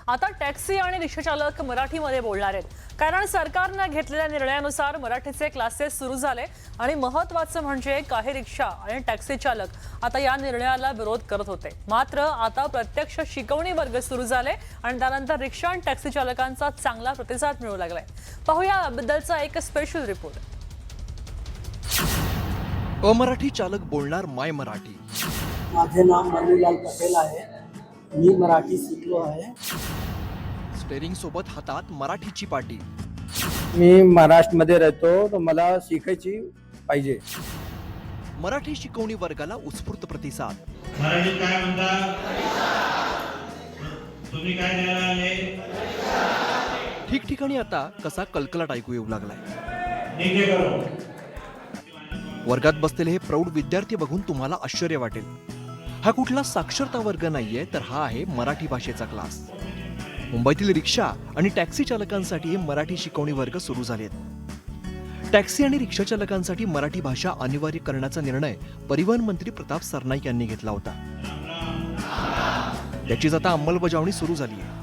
आता टॅक्सी आणि रिक्षा चालक मराठीमध्ये बोलणार आहेत, कारण सरकारने घेतलेल्या निर्णयानुसार मराठीचे क्लासेस सुरू झाले आणि महत्त्वाचं म्हणजे काही रिक्षा आणि टॅक्सी चालक आता या निर्णयाला विरोध करत होते. मात्र आता प्रत्यक्ष शिकवणी वर्ग सुरू झाले आणि त्यानंतर रिक्षा आणि टॅक्सी चालकांचा चांगला प्रतिसाद मिळू लागलाय. पाहूया याबद्दलचा एक स्पेशल रिपोर्ट. अमराठी चालक बोलणार माय मराठी. माझे नाव मनुलाल पटेल आहे. मी मराठी शिकलो आहे. स्टेरिंग सोबत हातात मराठीची पाटी. मी महाराष्ट्रामध्ये राहतो, तर मला शिकायची पाहिजे. मराठी शिकवणी वर्गाला उत्स्फूर्त प्रतिसाद. मराठी काय म्हणता? तुम्ही काय द्यायला आले? ठिकठिकाणी आता कसा कलकलाट ऐकू येऊ लागलाय. नीचे करो. वर्गात बसलेले हे प्रौढ विद्यार्थी बघून तुम्हाला आश्चर्य वाटेल. हा कुठला साक्षरता वर्ग नाहीये, तर हा आहे मराठी भाषेचा क्लास. मुंबईतील रिक्षा आणि टॅक्सी चालकांसाठी हे मराठी शिकवणी वर्ग सुरू झालेत. टॅक्सी आणि रिक्षा चालकांसाठी मराठी भाषा अनिवार्य करण्याचा निर्णय परिवहन मंत्री प्रताप सरनाईक यांनी घेतला होता. त्याचीच आता अंमलबजावणी सुरू झाली आहे.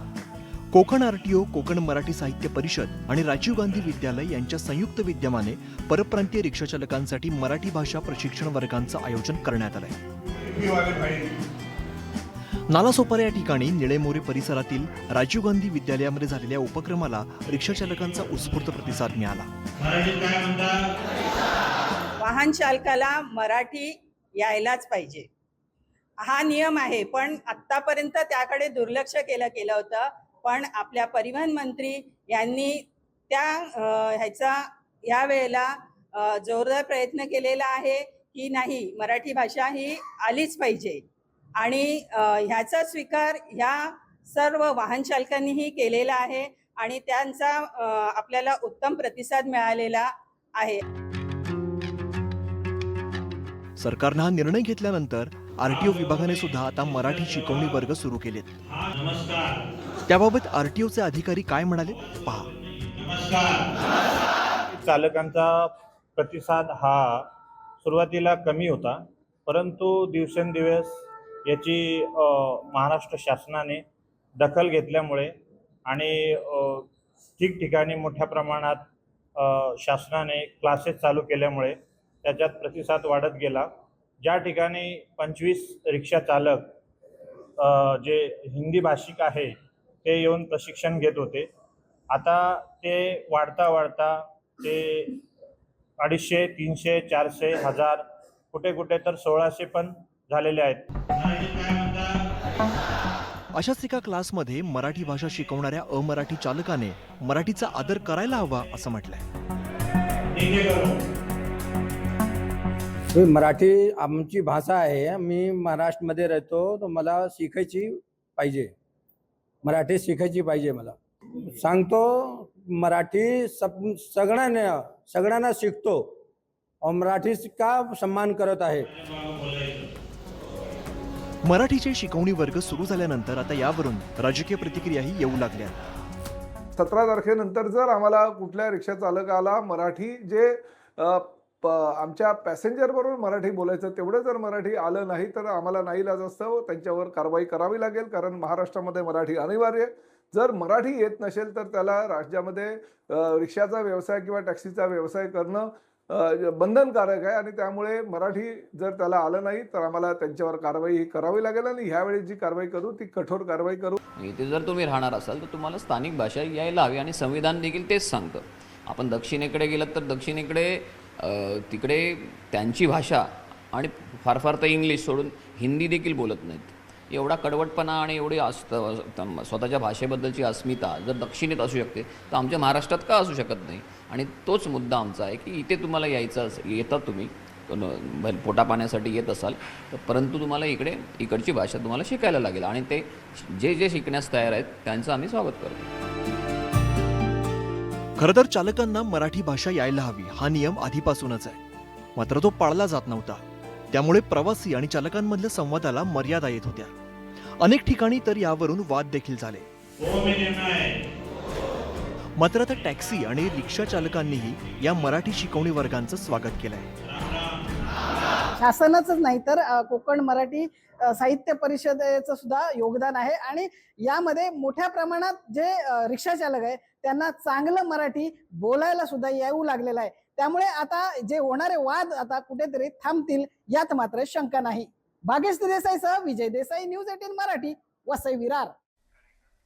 कोकण आरटीओ, कोकण मराठी साहित्य परिषद आणि राजीव गांधी विद्यालय यांच्या संयुक्त विद्यमाने परप्रांतीय रिक्षा चालकांसाठी मराठी भाषा प्रशिक्षण वर्गांचं आयोजन करण्यात आलंय. नालासोपारा या ठिकाणी निळेमोरे परिसरातील राजीव गांधी विद्यालयामध्ये झालेल्या उपक्रमाला रिक्षा चालकांचा उत्स्फूर्त प्रतिसाद मिळाला. मराठी काय म्हणता? वाहन चालकाला मराठी यायलाच पाहिजे, हा नियम आहे. पण आतापर्यंत त्याकडे दुर्लक्ष केलं होतं. पण आपल्या परिवहन मंत्री यांनी ह्याचा या वेळेला जोरदार प्रयत्न केलेला आहे की नाही, मराठी भाषा ही आलीच पाहिजे. आणि ह्याचा स्वीकार ह्या सर्व वाहन चालकांनीही केलेला आहे आणि त्यांचा आपल्याला उत्तम प्रतिसाद मिळालेला आहे. सरकारनं हा निर्णय घेतल्यानंतर आरटीओ विभागाने सुद्धा आता मराठी शिकवणी वर्ग सुरू केलेत. नमस्कार. त्याबाबत आरटीओचे अधिकारी काय म्हणाले पहा. नमस्कार. चालकांचा प्रतिसाद हा सुरुवातीला कमी होता, परंतु दिवसेंदिवस याची महाराष्ट्र शासनाने दखल घेतल्यामुळे आणि ठिकठिकाणी मोठ्या प्रमाणात शासनाने क्लासेस चालू केल्यामुळे त्याच्यात प्रतिसाद वाढत गेला. ज्या ठिकाणी 25 रिक्षा चालक जे हिंदी भाषिक आहे ते येऊन प्रशिक्षण घेत होते, आता ते वाढता ते 250, 300, 400, 1000, कुठे तर 1600 पण झालेले आहेत. मराठी काय म्हणता? अशाच एका क्लासमध्ये मराठी भाषा शिकवणाऱ्या अमराठी चालकाने मराठीचा आदर करायला हवा असं म्हटलंय. नीचे करो. मराठी आमची भाषा आहे. मी महाराष्ट्रामध्ये राहतो, तर मला शिकायची पाहिजे. मराठी शिकायची पाहिजे. मला सांगतो, मराठी सगळ्यांना शिकतो. मराठी का सन्मान करत आहे. मराठीचे शिकवणी वर्ग सुरू झाल्यानंतर आता यावरून राजकीय प्रतिक्रियाही येऊ लागल्या. 17 तारखेनंतर जर आम्हाला कुठल्या रिक्षा चालकाला मराठी जे आमच्या पॅसेंजर बरोबर मराठी बोलायचं तेवढं जर मराठी आलं नाही, तर आम्हाला नाईलाजास्तव त्यांच्यावर कारवाई करावी लागेल. कारण महाराष्ट्रामध्ये मराठी अनिवार्य. जर मराठी येत नसेल तर त्याला राज्यामध्ये रिक्षाचा व्यवसाय किंवा टॅक्सीचा व्यवसाय करणं बंधनकारक आहे. आणि त्यामुळे मराठी जर त्याला आलं नाही तर आम्हाला त्यांच्यावर कारवाई ही करावी लागेल. आणि ह्यावेळी जी कारवाई करू ती कठोर कारवाई करू. इथे जर तुम्ही राहणार असाल तर तुम्हाला स्थानिक भाषा यायला हवी आणि संविधान देखील तेच सांगतं. आपण दक्षिणेकडे गेलात तर दक्षिणेकडे तिकडे त्यांची भाषा आणि फार तर इंग्लिश सोडून हिंदी देखील बोलत नाहीत. एवढा कडवटपणा आणि एवढी स्वतःच्या भाषेबद्दलची अस्मिता जर दक्षिणेत असू शकते तर आमच्या महाराष्ट्रात का असू शकत नाही. आणि तोच मुद्दा आमचा आहे की इथे तुम्हाला येतात तुम्ही पोटा पाण्यासाठी येत असाल तर, परंतु तुम्हाला इकडची भाषा तुम्हाला शिकायला लागेल. आणि ते जे शिकण्यास तयार आहेत त्यांचं आम्ही स्वागत करतो. खरं तर चालकांना मराठी भाषा यायला हवी हा नियम आधीपासूनच आहे, मात्र तो पाळला जात नव्हता. त्यामुळे प्रवासी आणि चालकांमधल्या संवादाला मर्यादा येत होत्या. अनेक ठिकाणी तर यावरून वाद देखील झाले. मात्र आता टॅक्सी आणि रिक्षा चालकांनीही या मराठी शिकवणी वर्गांचं स्वागत केलंय. शासनाचंच नाही तर कोकण मराठी साहित्य परिषदेचं सुद्धा योगदान आहे आणि यामध्ये मोठ्या प्रमाणात जे रिक्षा चालक आहे त्यांना चांगलं मराठी बोलायला सुद्धा येऊ लागलेलं आहे. त्यामुळे आता जे होणारे वाद आता कुठेतरी थांबतील यात मात्र शंका नाही. भाग्यश्री देसाईसह विजय देसाई, न्यूज 18 मराठी, वसई विरार.